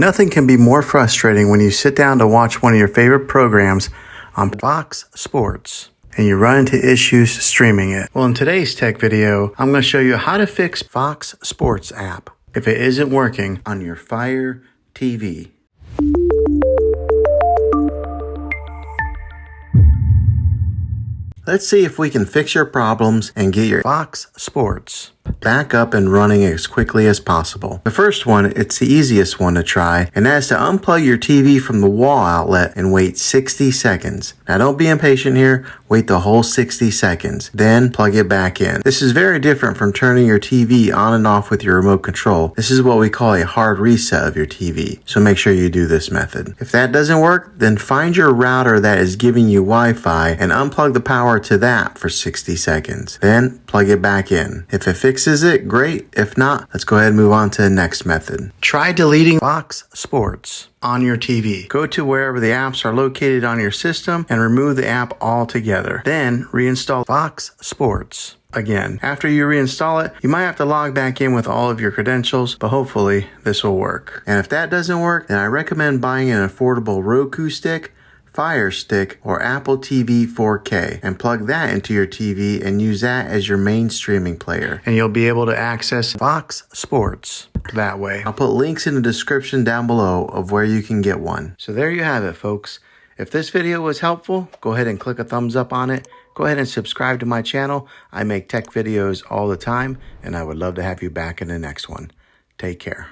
Nothing can be more frustrating when you sit down to watch one of your favorite programs on Fox Sports and you run into issues streaming it. Well, in today's tech video, I'm going to show you how to fix Fox Sports app if it isn't working on your Fire TV. Let's see if we can fix your problems and get your Fox Sports back up and running as quickly as possible. The first one, it's the easiest one to try, and that is to unplug your TV from the wall outlet and wait 60 seconds. Now don't be impatient here, wait the whole 60 seconds, then plug it back in. This is very different from turning your TV on and off with your remote control. This is what we call a hard reset of your TV, so make sure you do this method. If that doesn't work, then find your router that is giving you Wi-Fi and unplug the power to that for 60 seconds. Then plug it back in. If it fixes it, great. If not, let's go ahead and move on to the next method. Try deleting Fox Sports on your TV. Go to wherever the apps are located on your system and remove the app altogether. Then reinstall Fox Sports again. After you reinstall it, you might have to log back in with all of your credentials, but hopefully this will work. And if that doesn't work, then I recommend buying an affordable Roku stick, Fire Stick, or Apple TV 4K and plug that into your TV and use that as your main streaming player. And you'll be able to access Fox Sports that way. I'll put links in the description down below of where you can get one. So there you have it, folks. If this video was helpful, go ahead and click a thumbs up on it. Go ahead and subscribe to my channel. I make tech videos all the time, and I would love to have you back in the next one. Take care.